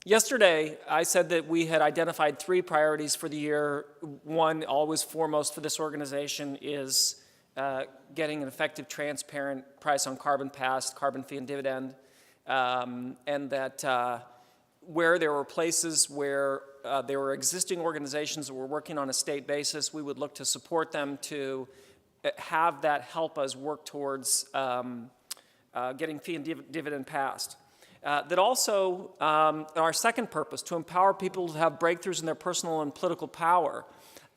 Yesterday, I said that we had identified 3 priorities for the year. One, always foremost for this organization, is getting an effective, transparent price on carbon passed, carbon fee and dividend, and that where there were places where there were existing organizations that were working on a state basis, we would look to support them to have that help us work towards getting fee and dividend passed. That also, our second purpose, to empower people to have breakthroughs in their personal and political power,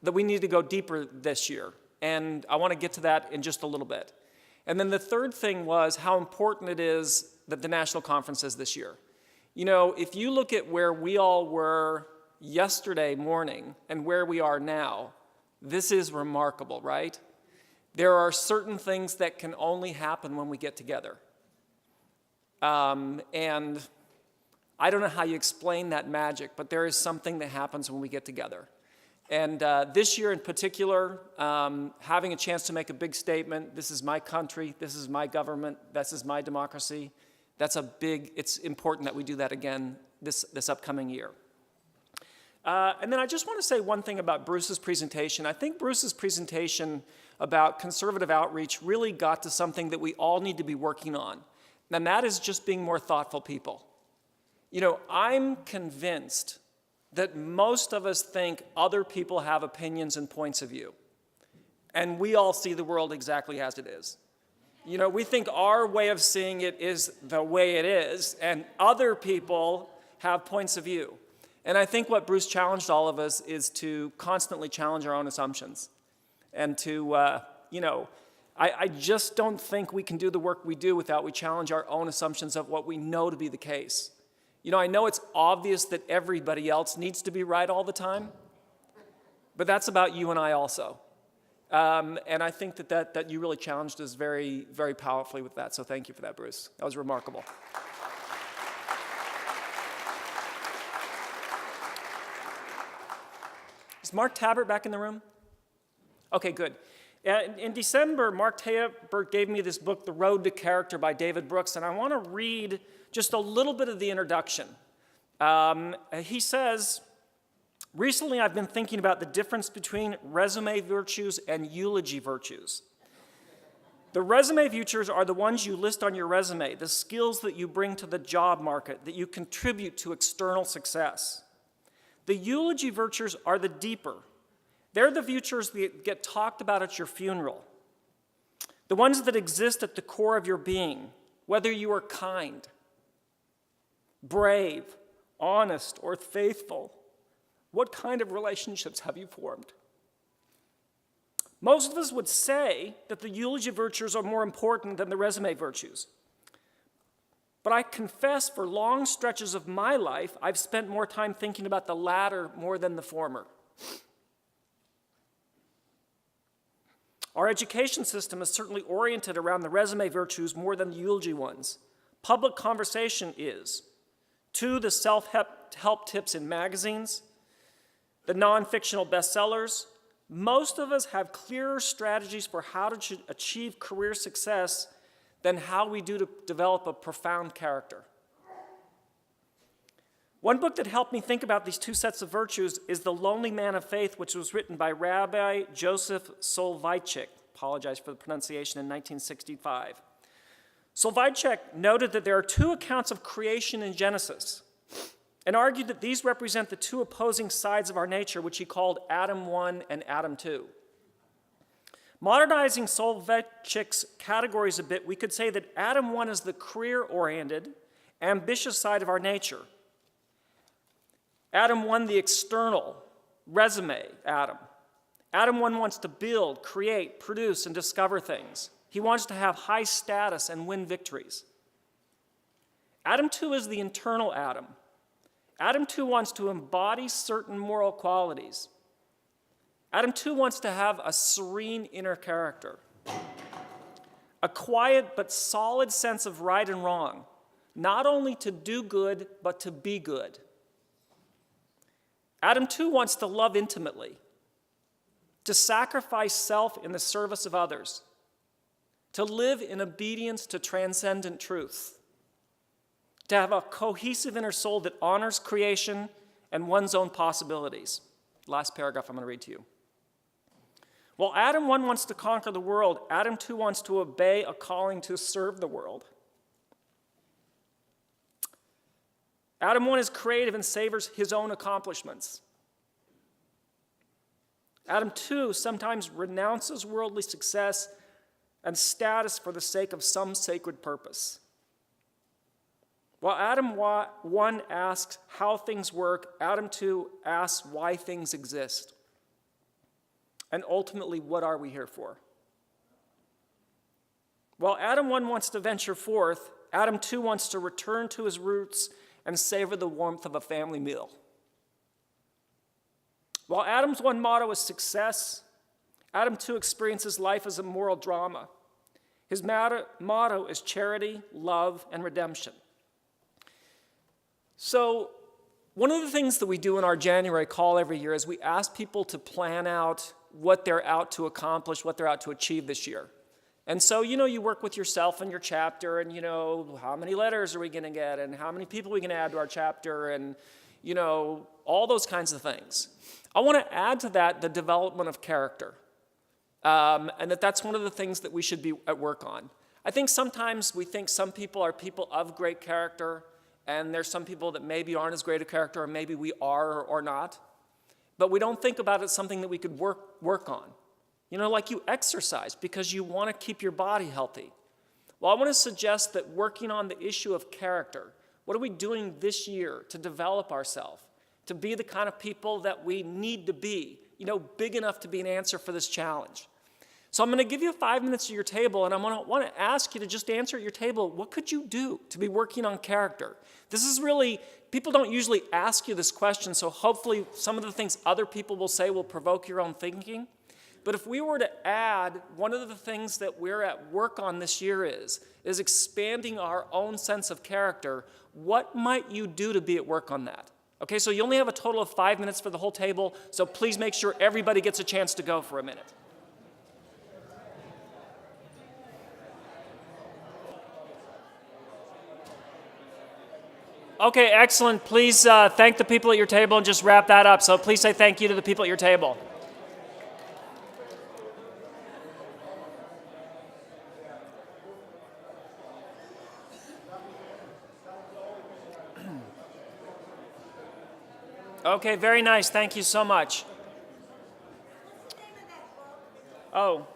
that we need to go deeper this year. And I want to get to that in just a little bit. And then the third thing was how important it is that the national conference is this year. You know, if you look at where we all were yesterday morning and where we are now, this is remarkable, right? There are certain things that can only happen when we get together. And I don't know how you explain that magic, but there is something that happens when we get together. And this year in particular, having a chance to make a big statement, this is my country, this is my government, this is my democracy, it's important that we do that again this upcoming year. And then I just want to say one thing about Bruce's presentation. I think Bruce's presentation about conservative outreach really got to something that we all need to be working on. And that is just being more thoughtful people. You know, I'm convinced that most of us think other people have opinions and points of view. And we all see the world exactly as it is. You know, we think our way of seeing it is the way it is, and other people have points of view. And I think what Bruce challenged all of us is to constantly challenge our own assumptions. And to, you know, I just don't think we can do the work we do without we challenge our own assumptions of what we know to be the case. You know, I know it's obvious that everybody else needs to be right all the time, but that's about you and I also. And I think that you really challenged us very, very powerfully with that, so thank you for that, Bruce. That was remarkable. Is Mark Tabbert back in the room? Okay, good. In December, Mark Tabbert gave me this book, The Road to Character by David Brooks, and I want to read just a little bit of the introduction. He says, recently I've been thinking about the difference between resume virtues and eulogy virtues. The resume virtues are the ones you list on your resume, the skills that you bring to the job market, that you contribute to external success. The eulogy virtues are the deeper. They're the virtues that get talked about at your funeral, the ones that exist at the core of your being, whether you are kind, brave, honest, or faithful. What kind of relationships have you formed? Most of us would say that the eulogy virtues are more important than the resume virtues. But I confess for long stretches of my life, I've spent more time thinking about the latter more than the former. Our education system is certainly oriented around the resume virtues more than the eulogy ones. Public conversation is. 2, the self-help tips in magazines, the non-fictional bestsellers. Most of us have clearer strategies for how to achieve career success than how we do to develop a profound character. One book that helped me think about these 2 sets of virtues is The Lonely Man of Faith, which was written by Rabbi Joseph Soloveitchik, apologize for the pronunciation, in 1965. Soloveitchik noted that there are 2 accounts of creation in Genesis and argued that these represent the 2 opposing sides of our nature, which he called Adam 1 and Adam 2. Modernizing Soloveitchik's categories a bit, we could say that Adam 1 is the career-oriented, ambitious side of our nature. Adam 1, the external, resume Adam. Adam 1 wants to build, create, produce, and discover things. He wants to have high status and win victories. Adam 2 is the internal Adam. Adam 2 wants to embody certain moral qualities. Adam 2 wants to have a serene inner character, a quiet but solid sense of right and wrong, not only to do good, but to be good. Adam 2 wants to love intimately, to sacrifice self in the service of others, to live in obedience to transcendent truth. to have a cohesive inner soul that honors creation and one's own possibilities. Last paragraph I'm going to read to you. While Adam 1 wants to conquer the world, Adam 2 wants to obey a calling to serve the world. Adam 1 is creative and savors his own accomplishments. Adam 2 sometimes renounces worldly success and status for the sake of some sacred purpose. While Adam 1 asks how things work, Adam 2 asks why things exist. And ultimately, what are we here for? While Adam 1 wants to venture forth, Adam 2 wants to return to his roots and savor the warmth of a family meal. While Adam's 1 motto is success, Adam 2 experiences life as a moral drama. His motto is charity, love, and redemption. So, one of the things that we do in our January call every year is we ask people to plan out what they're out to accomplish, what they're out to achieve this year. And so, you work with yourself and your chapter, and, how many letters are we going to get, and how many people are we going to add to our chapter, and, all those kinds of things. I want to add to that the development of character, and that's one of the things that we should be at work on. I think sometimes we think some people are people of great character, and there's some people that maybe aren't as great a character, or maybe we are or not. But we don't think about it as something that we could work on. Like you exercise because you want to keep your body healthy. Well, I want to suggest that working on the issue of character, what are we doing this year to develop ourselves, to be the kind of people that we need to be, big enough to be an answer for this challenge. So I'm going to give you 5 minutes at your table, and I'm going to want to ask you to just answer at your table, what could you do to be working on character? This is really, people don't usually ask you this question, so hopefully some of the things other people will say will provoke your own thinking. But if we were to add, one of the things that we're at work on this year is expanding our own sense of character. What might you do to be at work on that? Okay, so you only have a total of 5 minutes for the whole table, so please make sure everybody gets a chance to go for a minute. Okay, excellent. Please thank the people at your table and just wrap that up. So please say thank you to the people at your table. Okay, very nice. Thank you so much. Oh.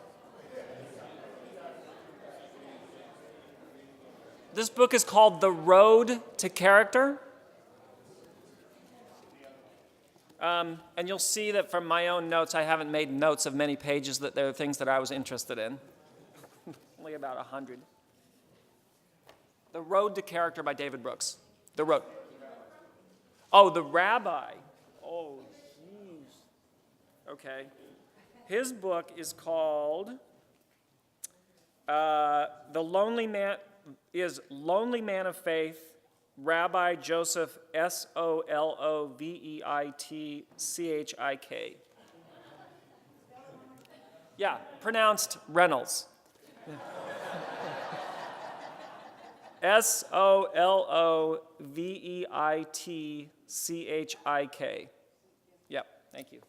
This book is called The Road to Character. And you'll see that from my own notes, I haven't made notes of many pages that there are things that I was interested in. Only about 100. The Road to Character by David Brooks. The Road. Oh, the Rabbi. Oh, jeez. Okay. His book is called The Lonely Man... is Lonely Man of Faith, Rabbi Joseph Soloveitzchik. Yeah, pronounced Reynolds. Soloveitzchik. Yep, thank you.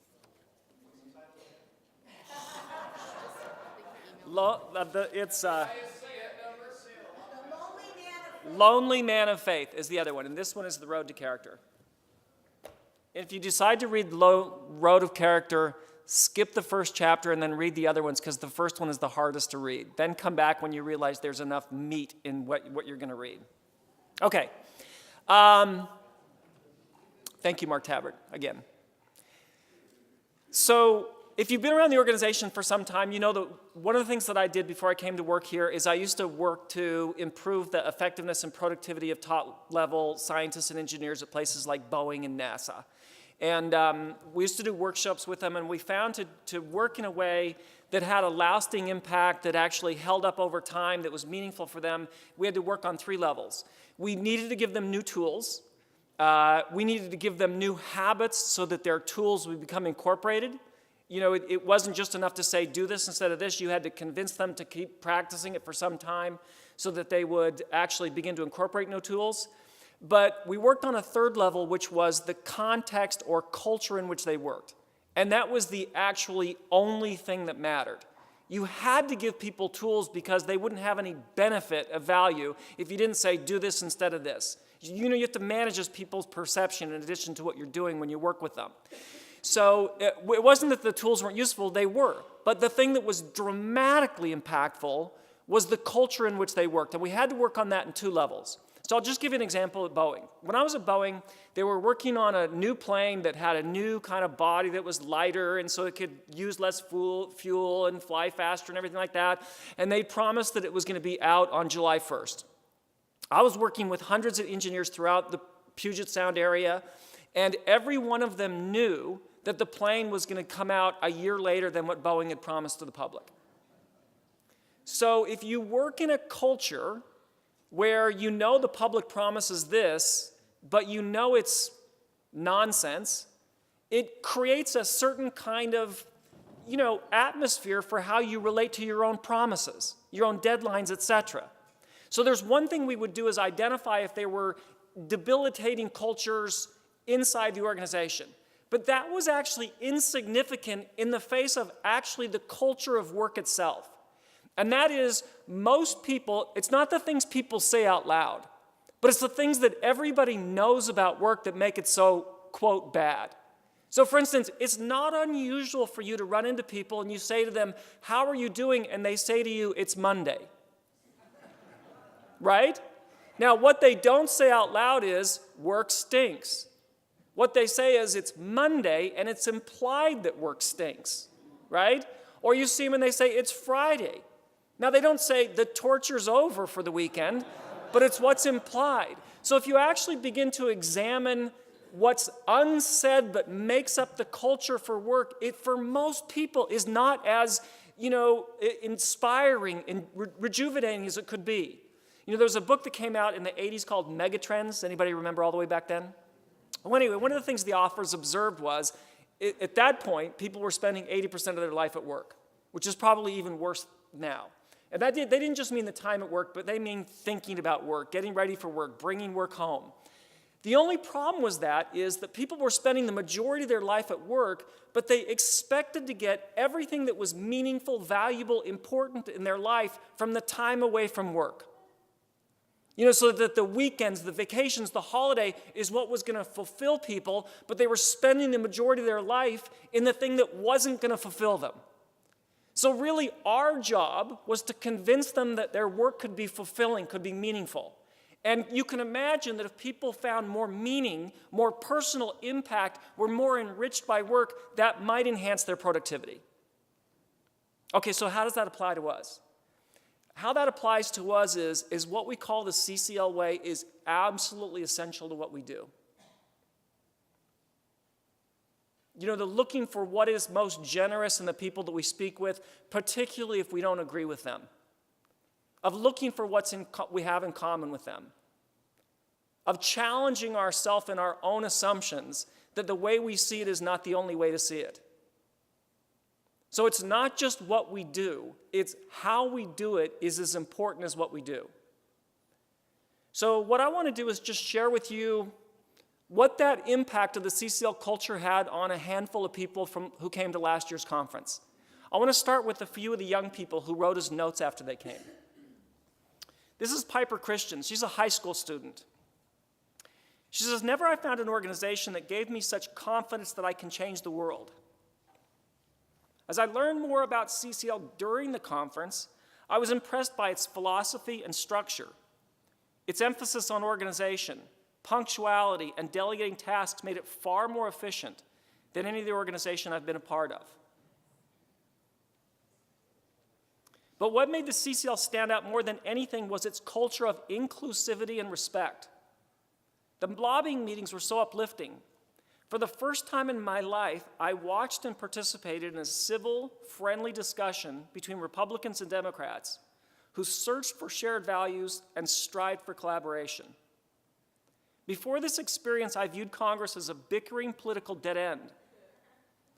It's... Lonely Man of Faith is the other one, and this one is The Road to Character. If you decide to read Road of Character, skip the first chapter and then read the other ones, because the first one is the hardest to read. Then come back when you realize there's enough meat in what you're going to read. Okay. Thank you, Mark Tabbert, again. So if you've been around the organization for some time, you know that one of the things that I did before I came to work here is I used to work to improve the effectiveness and productivity of top-level scientists and engineers at places like Boeing and NASA. And we used to do workshops with them, and we found to work in a way that had a lasting impact, that actually held up over time, that was meaningful for them, we had to work on 3 levels. We needed to give them new tools. We needed to give them new habits so that their tools would become incorporated. It wasn't just enough to say, do this instead of this. You had to convince them to keep practicing it for some time so that they would actually begin to incorporate new tools. But we worked on a third level, which was the context or culture in which they worked. And that was the actually only thing that mattered. You had to give people tools because they wouldn't have any benefit of value if you didn't say, do this instead of this. You know, you have to manage those people's perception in addition to what you're doing when you work with them. So it wasn't that the tools weren't useful, they were. But the thing that was dramatically impactful was the culture in which they worked. And we had to work on that in two levels. So I'll just give you an example at Boeing. When I was at Boeing, they were working on a new plane that had a new kind of body that was lighter, and so it could use less fuel and fly faster and everything like that. And they promised that it was going to be out on July 1st. I was working with hundreds of engineers throughout the Puget Sound area, and every one of them knew that the plane was going to come out a year later than what Boeing had promised to the public. So if you work in a culture where you know the public promises this, but you know it's nonsense, it creates a certain kind of, atmosphere for how you relate to your own promises, your own deadlines, etc. So there's one thing we would do is identify if there were debilitating cultures inside the organization. But that was actually insignificant in the face of actually the culture of work itself. And that is, most people, it's not the things people say out loud, but it's the things that everybody knows about work that make it so, quote, bad. So for instance, it's not unusual for you to run into people and you say to them, how are you doing? And they say to you, it's Monday. Right? Now, what they don't say out loud is, work stinks. What they say is, it's Monday, and it's implied that work stinks. Right? Or you see them and they say, it's Friday. Now, they don't say the torture's over for the weekend, but it's what's implied. So if you actually begin to examine what's unsaid but makes up the culture for work, it for most people is not as, inspiring and rejuvenating as it could be. There was a book that came out in the 80s called Megatrends. Anybody remember all the way back then? Well, anyway, one of the things the authors observed was, at that point, people were spending 80% of their life at work, which is probably even worse now. And they didn't just mean the time at work, but they mean thinking about work, getting ready for work, bringing work home. The only problem is that people were spending the majority of their life at work, but they expected to get everything that was meaningful, valuable, important in their life from the time away from work. So that the weekends, the vacations, the holiday is what was going to fulfill people, but they were spending the majority of their life in the thing that wasn't going to fulfill them. So really, our job was to convince them that their work could be fulfilling, could be meaningful. And you can imagine that if people found more meaning, more personal impact, were more enriched by work, that might enhance their productivity. Okay, so how does that apply to us? How that applies to us is what we call the Ccl Way is absolutely essential to what we do. The looking for what is most generous in the people that we speak with, particularly if we don't agree with them. Of looking for what we have in common with them. Of challenging ourselves in our own assumptions that the way we see it is not the only way to see it. So it's not just what we do, it's how we do it is as important as what we do. So what I want to do is just share with you what that impact of the Ccl culture had on a handful of people who came to last year's conference. I want to start with a few of the young people who wrote us notes after they came. This is Piper Christian. She's a high school student. She says, never I found an organization that gave me such confidence that I can change the world. As I learned more about Ccl during the conference, I was impressed by its philosophy and structure. Its emphasis on organization, punctuality, and delegating tasks made it far more efficient than any other organization I've been a part of. But what made the Ccl stand out more than anything was its culture of inclusivity and respect. The lobbying meetings were so uplifting. For the first time in my life, I watched and participated in a civil, friendly discussion between Republicans and Democrats who searched for shared values and strived for collaboration. Before this experience, I viewed Congress as a bickering political dead end.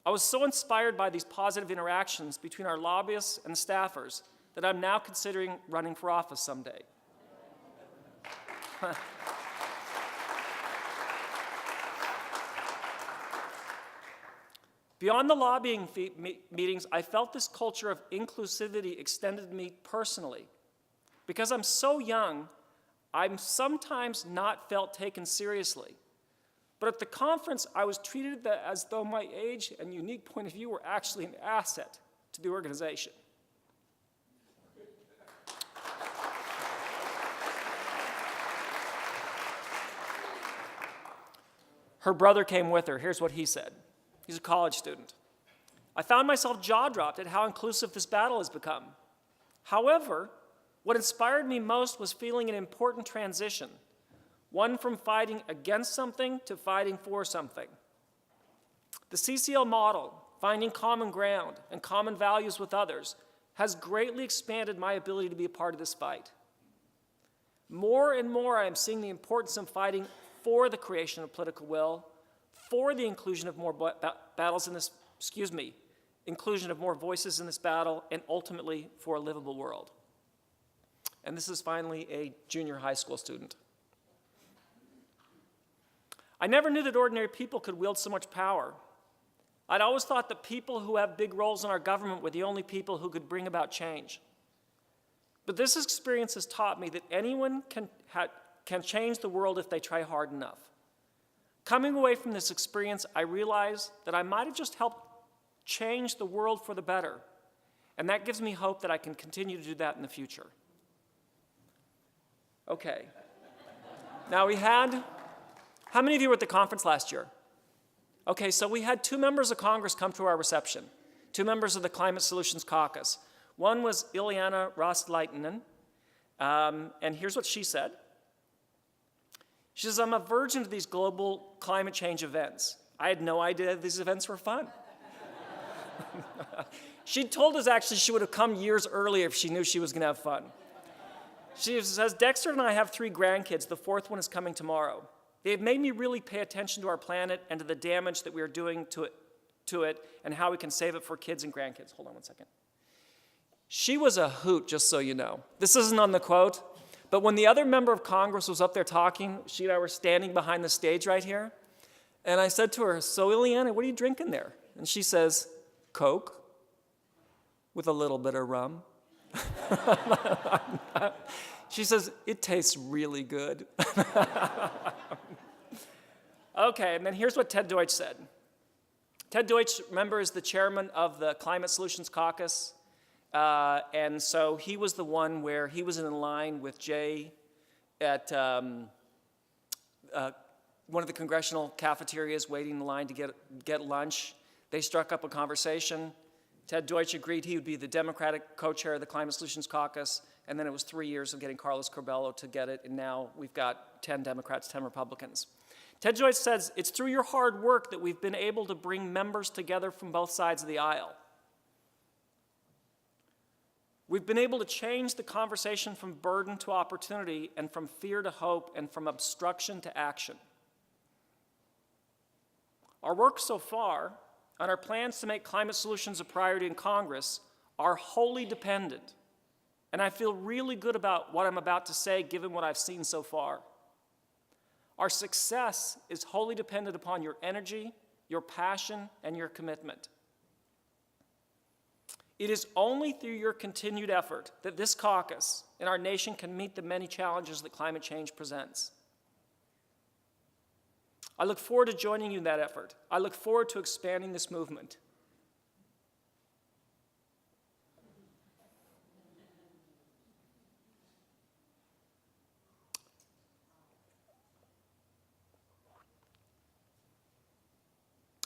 I was so inspired by these positive interactions between our lobbyists and staffers that I'm now considering running for office someday. Beyond the lobbying meetings, I felt this culture of inclusivity extended to me personally. Because I'm so young, I'm sometimes not felt taken seriously. But at the conference, I was treated as though my age and unique point of view were actually an asset to the organization. Her brother came with her. Here's what he said. He's a college student. I found myself jaw-dropped at how inclusive this battle has become. However, what inspired me most was feeling an important transition, one from fighting against something to fighting for something. The CCL model, finding common ground and common values with others, has greatly expanded my ability to be a part of this fight. More and more, I am seeing the importance of fighting for the creation of political will, for the inclusion of more inclusion of more voices in this battle, and ultimately for a livable world. And this is finally a junior high school student. I never knew that ordinary people could wield so much power. I'd always thought that people who have big roles in our government were the only people who could bring about change. But this experience has taught me that anyone can change the world if they try hard enough. Coming away from this experience, I realized that I might have just helped change the world for the better, and that gives me hope that I can continue to do that in the future. Okay. Now how many of you were at the conference last year? Okay, so we had 2 members of Congress come to our reception, 2 members of the Climate Solutions Caucus. One was Ileana Rostlainen, and here's what she said. She says, I'm a virgin to these global climate change events. I had no idea these events were fun. She told us actually she would have come years earlier if she knew she was going to have fun. She says, Dexter and I have 3 grandkids. The 4th one is coming tomorrow. They have made me really pay attention to our planet and to the damage that we are doing to it and how we can save it for kids and grandkids. Hold on one second. She was a hoot, just so you know. This isn't on the quote, but when the other member of Congress was up there talking, she and I were standing behind the stage right here, and I said to her, so Ileana, what are you drinking there? And she says, Coke with a little bit of rum. She says, it tastes really good. Okay, and then here's what Ted Deutsch said. Ted Deutsch, remember, is the chairman of the Climate Solutions Caucus. And so he was the one where he was in line with Jay at one of the congressional cafeterias waiting in line to get lunch. They struck up a conversation. Ted Deutsch agreed he would be the Democratic co-chair of the Climate Solutions Caucus, and then it was 3 years of getting Carlos Corbello to get it, and now we've got 10 Democrats, 10 Republicans. Ted Deutsch says, it's through your hard work that we've been able to bring members together from both sides of the aisle. We've been able to change the conversation from burden to opportunity and from fear to hope and from obstruction to action. Our work so far and our plans to make climate solutions a priority in Congress are wholly dependent, and I feel really good about what I'm about to say given what I've seen so far. Our success is wholly dependent upon your energy, your passion, and your commitment. It is only through your continued effort that this caucus and our nation can meet the many challenges that climate change presents. I look forward to joining you in that effort. I look forward to expanding this movement.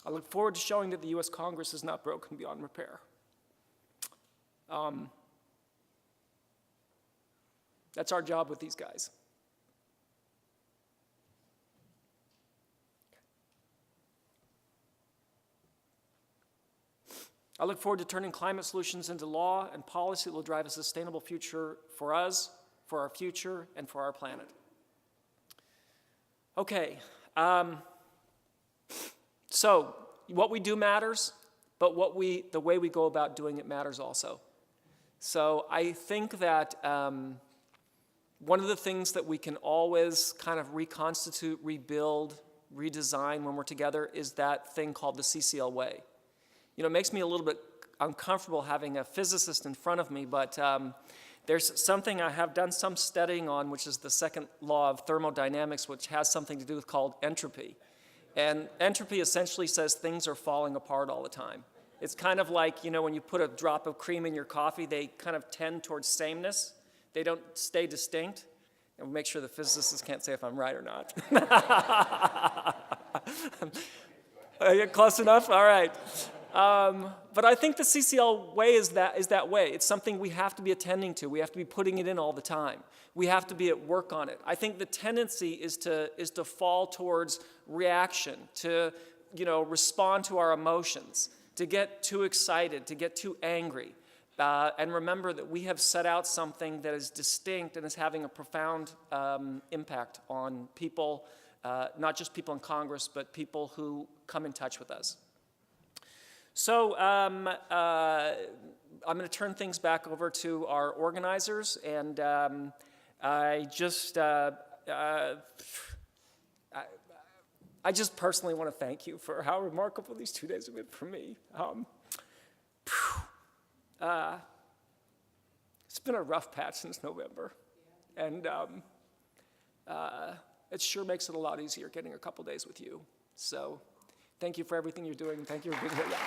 I look forward to showing that the U.S. Congress is not broken beyond repair. That's our job with these guys. I look forward to turning climate solutions into law and policy that will drive a sustainable future for us, for our future, and for our planet. Okay, so what we do matters, but the way we go about doing it matters also. So I think that one of the things that we can always kind of reconstitute, rebuild, redesign when we're together is that thing called the Ccl Way. You know, it makes me a little bit uncomfortable having a physicist in front of me, but there's something I have done some studying on, which is the second law of thermodynamics, which has something to do with called entropy. And entropy essentially says things are falling apart all the time. It's kind of like, you know, when you put a drop of cream in your coffee, they kind of tend towards sameness. They don't stay distinct. And we'll make sure the physicists can't say if I'm right or not. Close enough? All right. But I think the CCL way is that way. It's something we have to be attending to. We have to be putting it in all the time. We have to be at work on it. I think the tendency is to fall towards reaction, to, you know, respond to our emotions, to get too excited, to get too angry. And remember that we have set out something that is distinct and is having a profound impact on people, not just people in Congress, but people who come in touch with us. So I'm going to turn things back over to our organizers, and I just personally want to thank you for how remarkable these 2 days have been for me. It's been a rough patch since November, and it sure makes it a lot easier getting a couple days with you. So thank you for everything you're doing, and thank you for being here. Yeah.